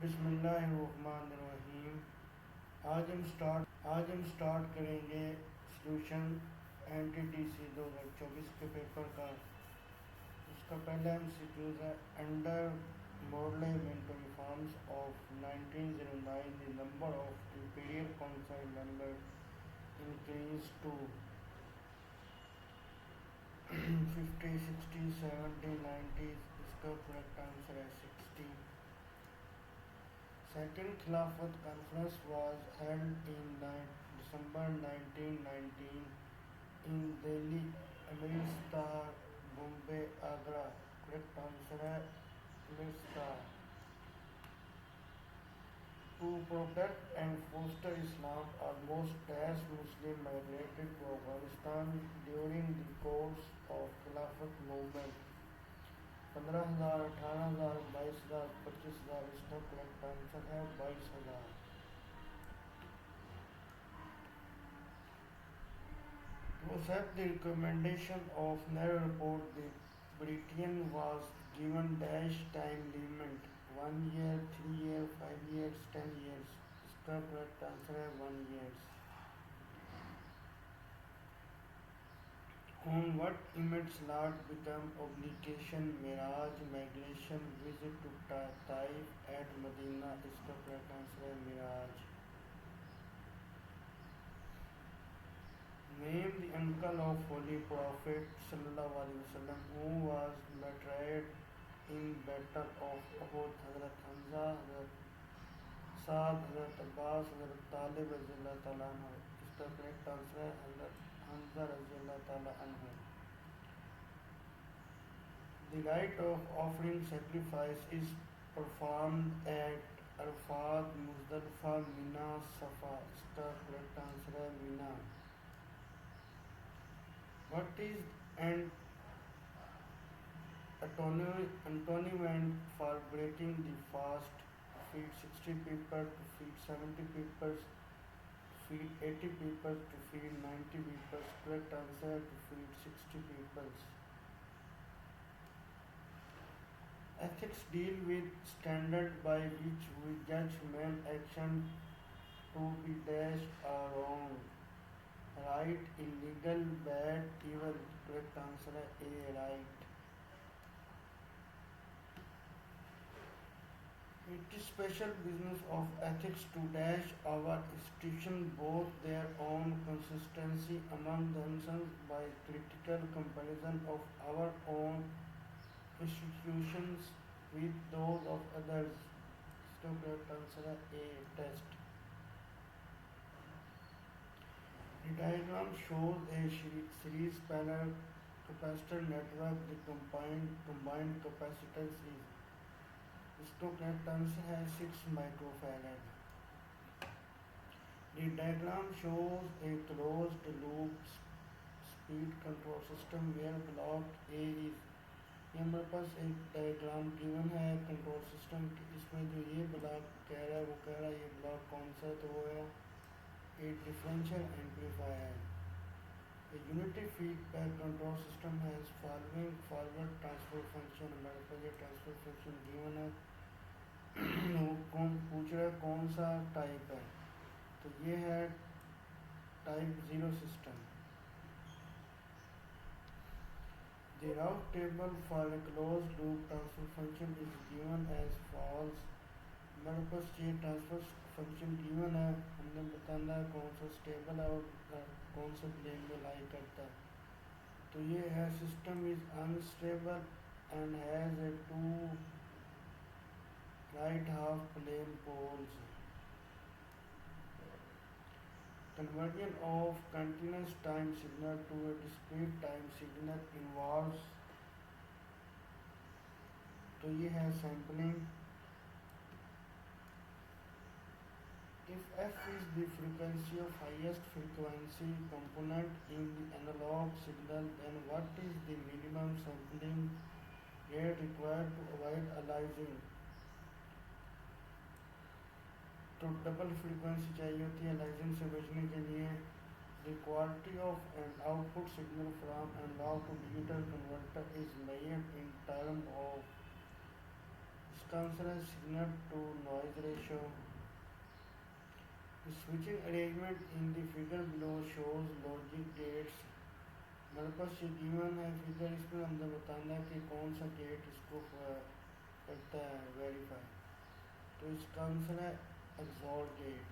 बिस्मिल्लाहिर्रहमानिर्रहीम। आज हम स्टार्ट करेंगे सॉल्यूशन NTDC 2024 के पेपर का। इसका पहला MCQ है under model inventory forms of 1909 the number of imperial council member increase to 50, 60, 70, 90। इसका करेक्ट आंसर है 60। Second Khilafat Conference was held in December 1919 in Delhi, Amritsar, Bombay, Agra. Correct answer है Amritsar. To protect and foster Islam, almost as Muslims migrated to Afghanistan during the course of Khilafat movement. 15,000, 18,000, 22,000, 25,000। इसका correct answer है 22,000। To accept the recommendation of narrow report, the Britain was given dash time limit 1 year, 3 year, 5 years, 10 years। इसका correct answer है 1 years। On what events Lord became obligation Miraj migration visit to Taif at Medina। इसका correct answer है Miraj। Name the uncle of Holy Prophet sallallahu alaihi wasallam who was martyred in Battle of Uhud। Hazrat Hamza, Hazrat Saad, Hazrat Abbas, Hazrat Talib रज़ियल्लाहु ताला अन्हु। इसका correct answer है Hazrat Hamza रज़ियल्लाहु ताला अन्हु। The rite of offering sacrifice is performed at Arafat, Muzdalifah, Mina, Safa। इसका correct answer है Mina। What is an atonement for breaking the fast? To feed 60 people, to feed 70 people, to feed 80 people, to feed 90 people। Correct answer to feed 60 people। Ethics deal with standard by which we judge man action to be dashed or wrong, right, illegal, bad, evil। Correct answer है A, right। It is special business of ethics to dash our institution both their own consistency among themselves by critical comparison of our own institutions with those of others। इसका correct answer है A, test। The diagram shows a series parallel capacitor network। The combined capacitance is। इसका correct answer है 6 microfarad। The diagram shows a closed loop speed control system where block A is। ये हमारे पास एक diagram given है control system की। इसमें जो ये ब्लॉक कह रहा है वो कह रहा है ये ब्लॉक कौन सा है, तो वो है एक differential amplifier. A unity feedback control system has following forward transfer function। हमारे पास ये ट्रांसफर फंक्शन गिवन है। वो कौन पूछ रहा है कौन सा टाइप है, तो ये है type 0 system. The route table for a closed loop transfer function is given as follows। हमारे पास ये ट्रांसफर फंक्शन गिवन है, हमने बताना है कौन सा स्टेबल है और कौन से प्लेन में लाई करता है। तो ये है system is unstable and has a 2 right half plane poles. Conversion of continuous time signal to a discrete time signal involves। तो ये है sampling. If f is the frequency of highest frequency component in the analog signal, then what is the minimum sampling rate required to avoid aliasing। तो double frequency चाहिए होती है aliasing से बचने के लिए। The quality of an output signal from analog to digital converter is measured in term of. इसका answer है signal to noise ratio. The switching arrangement in the figure below shows logic gates। हमारे पास ये given है figure, इसमें हमने बताना है कि कौन सा गेट इसको करता है वेरीफाई। तो इसका आंसर है एक्सॉर गेट।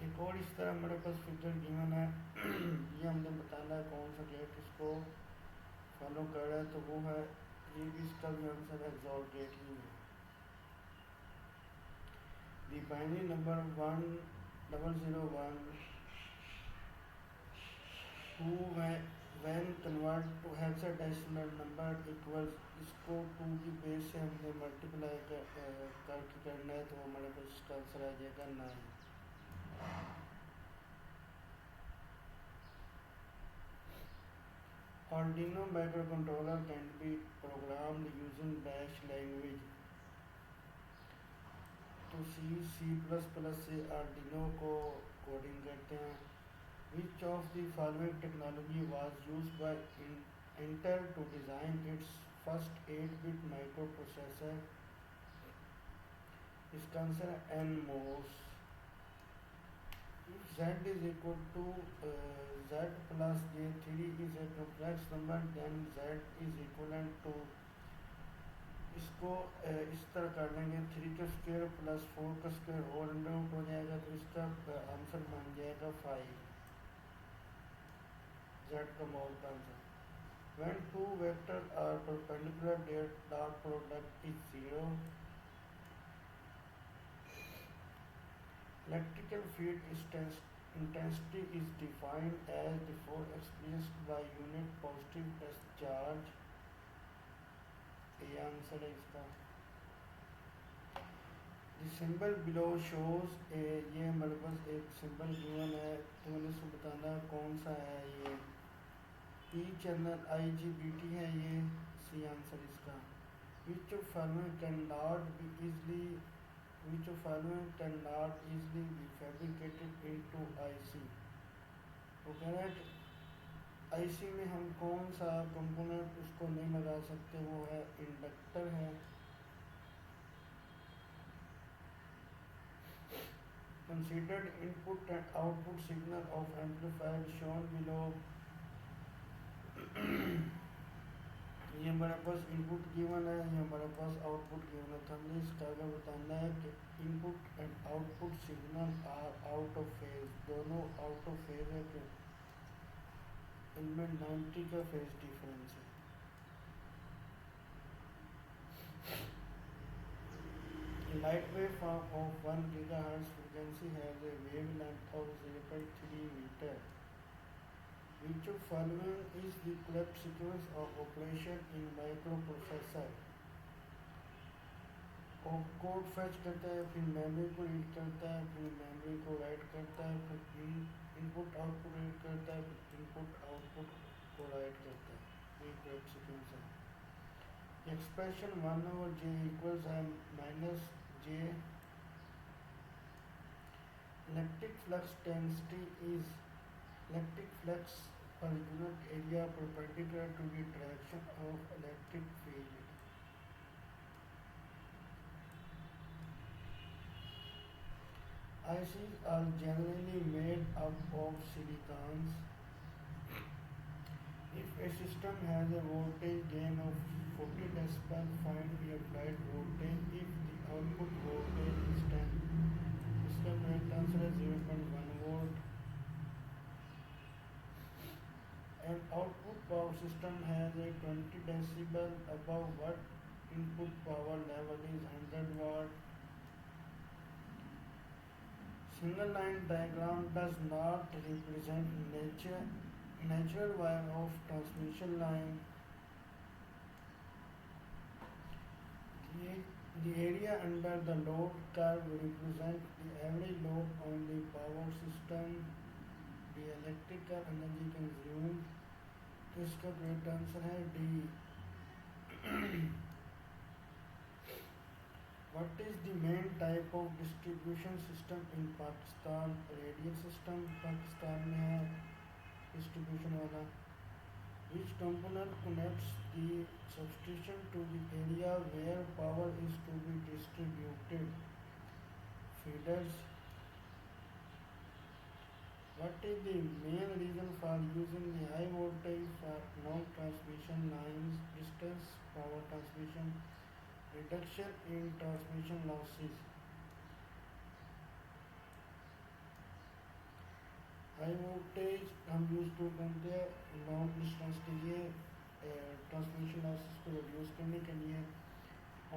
एक और इस तरह हमारे पास फिगर गिवन है ये हमने बताना है कौन सा गेट इसको फॉलो कर रहा है, तो वो है ये भी, इसका भी आंसर एक्सॉर गेट ही है। The binary number 1001 2 when convert to hexadecimal number equals, इसको 2 की बेस से हमने मल्टीप्लाई करके करना है, तो हमारे पास इसका आंसर आ जाएगा 9। Arduino microcontroller can be programmed using bash language। तो C++ से आर्डिनो को कोडिंग करते हैं। Which of the following technology was used by Intel to design its first 8-bit microprocessor? इसका आंसर है NMOS। If Z is equal to Z plus J3 is a complex number, then Z is equivalent to, इसको इस तरह कर लेंगे 3 का square plus 4 का square whole under root हो जाएगा, तो इसका आंसर बन जाएगा 5। Z का मॉल का answer. When two vectors are perpendicular, their dot product is 0। Electrical field intensity is defined as the force experienced by unit positive discharge। ये आंसर है इसका। The symbol below shows ये हमारे पास एक सिंबल गिवन है, तो मैंने इसको बताना है कौन सा है ये। P चैनल IGBT है ये, सी आंसर इसका। Which of following cannot easily be fabricated into IC। वो कह रहा है कि IC में हम कौन सा कंपोनेंट उसको नहीं लगा सकते, वो है इंडक्टर है। Considered input and output signal of amplifier shown below। ये हमारे पास इनपुट गिवन है, ये हमारे पास आउटपुट गिवन है, तो हमने इसका आगे बताना है कि input and output signal are out of phase. दोनों आउट ऑफ फेज है, कि इनमें 90 का फेज डिफरेंस है। Light wave of 1 GHz frequency has a wavelength of 0.3 meter। Which of following is the correct sequence of operation in microprocessor? Code fetch करता है, फिर memory को रीड करता है, फिर मेमोरी को राइट करता है, फिर इनपुट आउटपुट रीड करता है, फिर इनपुट आउटपुट को राइट करता है। ये करेक्ट सीक्वेंस है। एक्सप्रेशन 1/j इक्वल्स है minus J. Electric flux density is electric flux per unit area perpendicular to the direction of electric field। ICs are generally made up of silicons। If a system has a voltage gain of 40 decibel, find the applied voltage if the output voltage is 10। इसका correct answer है 0.1 volt। An output power system has a 20 decibel above what input power level is 100 watt। Single line diagram does not represent natural wire of transmission line। The area under the load curve represents the average load on the power system। The electrical energy consumed, तो इसका correct answer है D. What is the main type of distribution system in Pakistan? Radial system Pakistan में है distribution वाला। Which component connects the substation to the area where power is to be distributed? Feeders. What is the main reason for using the high voltage for non-transmission lines? Distance, power transmission, reduction in transmission losses. High voltage हम use to करते हैं long distance के लिए transmission losses को reduce करने के लिए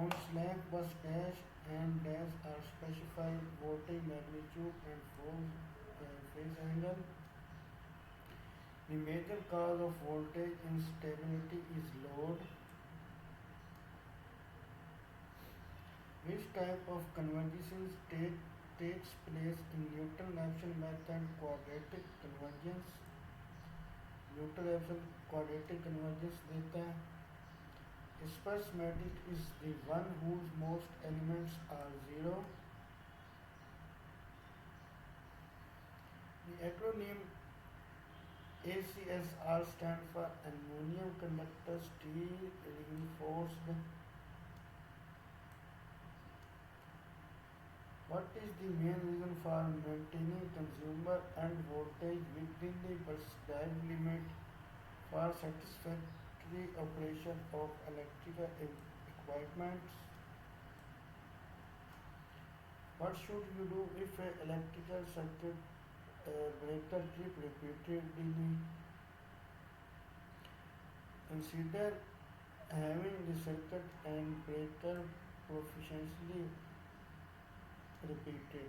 on slack bus dash and dash are specified voltage magnitude and phase angle. The major cause of voltage instability is load. Which type of convergence takes place in Newton-Raphson method? Quadratic convergence. Newton-Raphson quadratic convergence देता है. Sparse matrix is the one whose most elements are zero. The acronym ACSR stand for ammonium conductor steel reinforced. What is the main reason for maintaining consumer and voltage within the prescribed limit for satisfactory operation of electrical equipment? What should you do if an electrical circuit breaker trip repeatedly? Consider having the circuit and breaker proficiently repeated.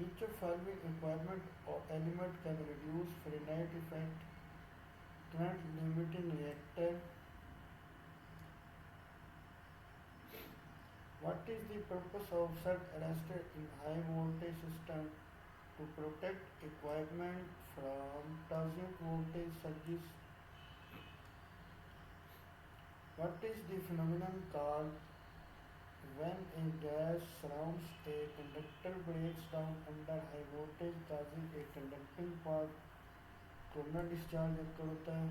Each of following equipment or element can reduce Fahrenheit effect. Current limiting reactor. What is the purpose of surge arrestor in high voltage system? To protect equipment from transient voltage surges. What is the phenomenon called when a gas surrounds a conductor breaks down under high voltage causing a conducting part? Corona discharge occur होता है.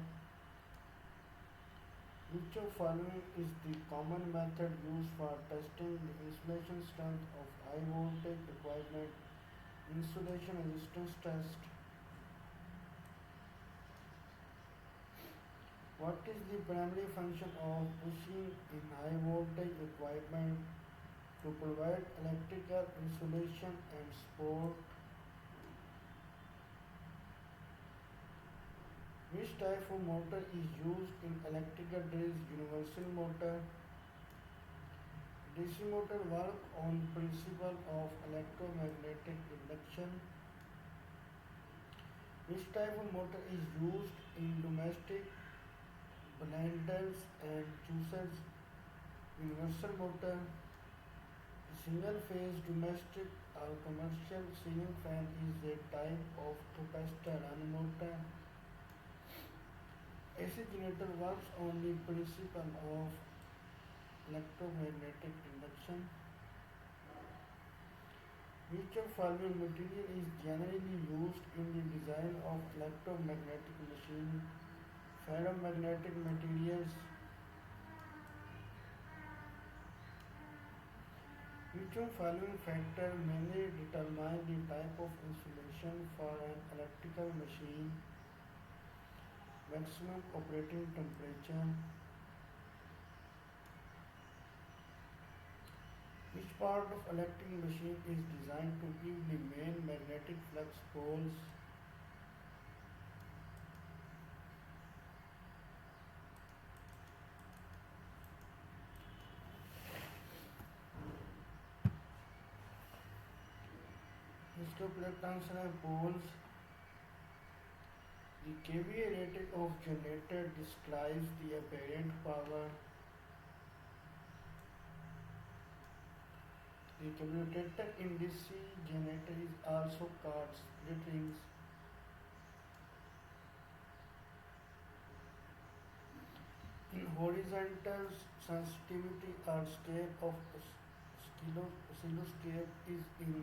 Which of following is the common method used for testing the insulation strength of high voltage equipment? Insulation resistance test. What is the primary function of bushing in high voltage equipment? To provide electrical insulation and support. Which type of motor is used in electrical drills? Universal motor. DC motor work on principle of electromagnetic induction. Which type of motor is used in domestic blenders and juicers? Universal motor. Single phase domestic or commercial ceiling fan is a type of capacitor run motor. AC generator works on the principle of electromagnetic induction. Which of following material is generally used in the design of electromagnetic machine? Ferromagnetic materials. Which of following factor mainly determine the type of insulation for an electrical machine? Maximum operating temperature. Which part of electric machine is designed to give the main magnetic flux poles? इसका correct answer है poles. The kVA rating of generator describes the apparent power. The commutator in DC generator is also called split rings. In horizontal sensitivity or scale of oscilloscope is in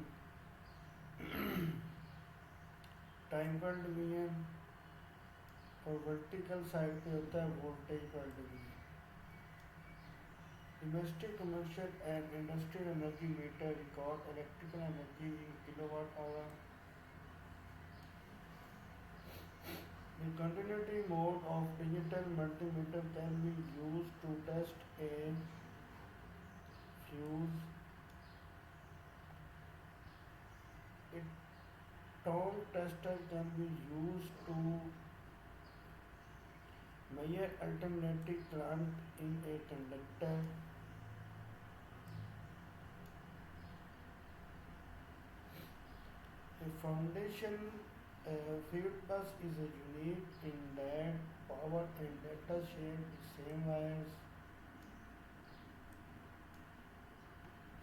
time per division. और vertical side पे होता है voltage पर degree. Domestic, commercial and industrial energy meter record electrical energy in kilowatt hour. The continuity mode of digital multimeter can be used to test a fuse. A tone tester can be used to measure alternating current in a conductor. A foundation field bus is a unique in that power and data share the same wires.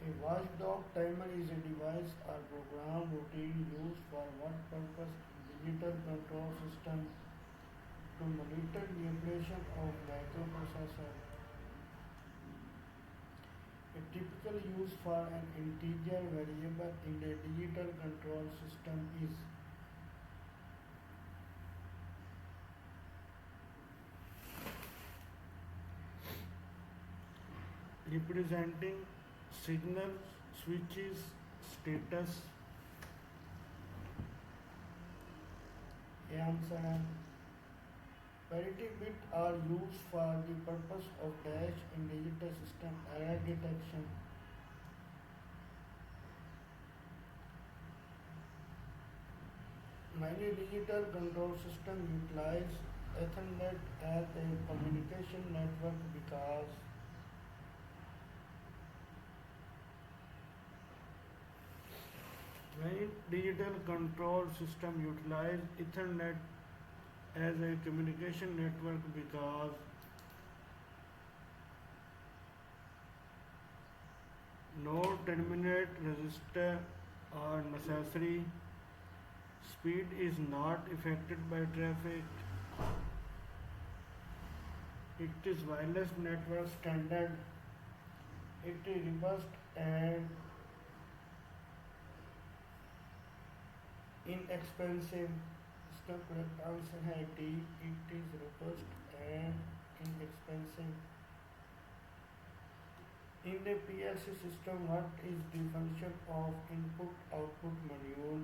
A watchdog timer is a device or program routine used for what purpose in digital control system to monitor the operation of microprocessor. A typical use for an integer variable in a digital control system is representing signal switches status. Answer है parity bit are used for the purpose of dash in digital system error detection. Many digital control systems utilize Ethernet as a communication network because many digital control systems utilize Ethernet as a communication network because no terminate resistor are necessary. Speed is not affected by traffic. It is wireless network standard. It is robust and inexpensive. इसका correct answer है D. It is robust and inexpensive. In a PLC system, what is the function of input-output module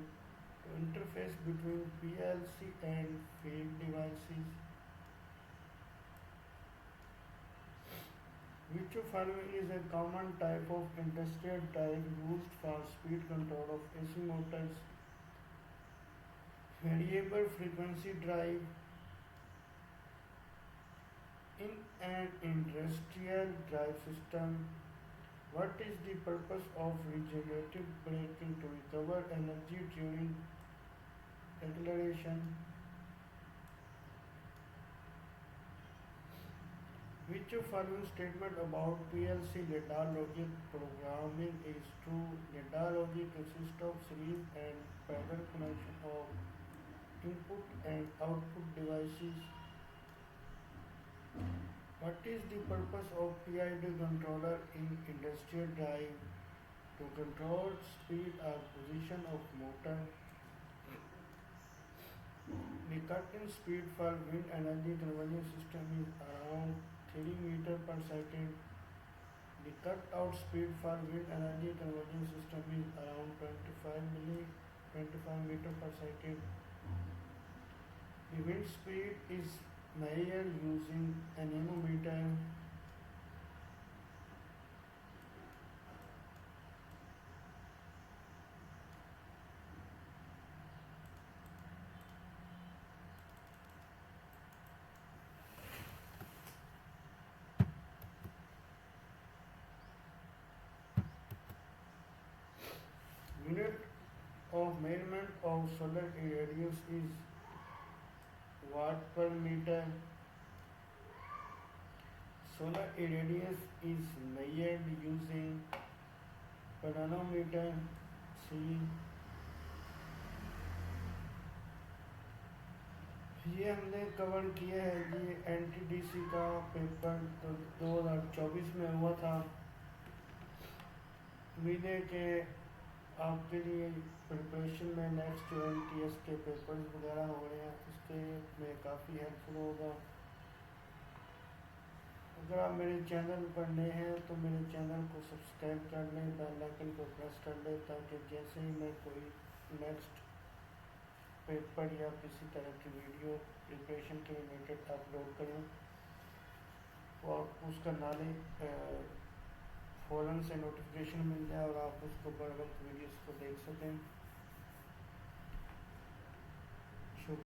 to interface between PLC and field devices? Which of following is a common type of industrial drive used for speed control of AC motors? Variable frequency drive. In an industrial drive system, what is the purpose of regenerative braking to recover energy during acceleration? Which of following statement about PLC ladder logic programming is true? Ladder logic consists of series and parallel connection of input and output devices. What is the purpose of PID controller in industrial drive? To control speed or position of motor. The cut-in speed for wind energy conversion system is around 3 meter per second. The cut-out speed for wind energy conversion system is around 25 meter per second. The wind speed is measured using anemometer. Unit of measurement of solar radius is watt per meter. Solar radius is measured using panometer. See, ये हमने cover किया है जी NTDC का paper 2024 में हुआ था। उम्मीद है कि आपके लिए प्रिपरेशन में नेक्स्ट जो NTS के पेपर्स वगैरह हो रहे हैं उसके में काफ़ी हेल्पफुल होगा। अगर आप मेरे चैनल पर नए हैं तो मेरे चैनल को सब्सक्राइब कर लें, बेल आइकन को प्रेस कर लें, ताकि जैसे ही मैं कोई नेक्स्ट पेपर या किसी तरह की वीडियो प्रिपरेशन के रिलेटेड अपलोड करूँ और उसका फ़ौरन से नोटिफिकेशन मिल जाए और आप उसको बर वक्त वीडियोज़ को देख सकें। शुक्रिया।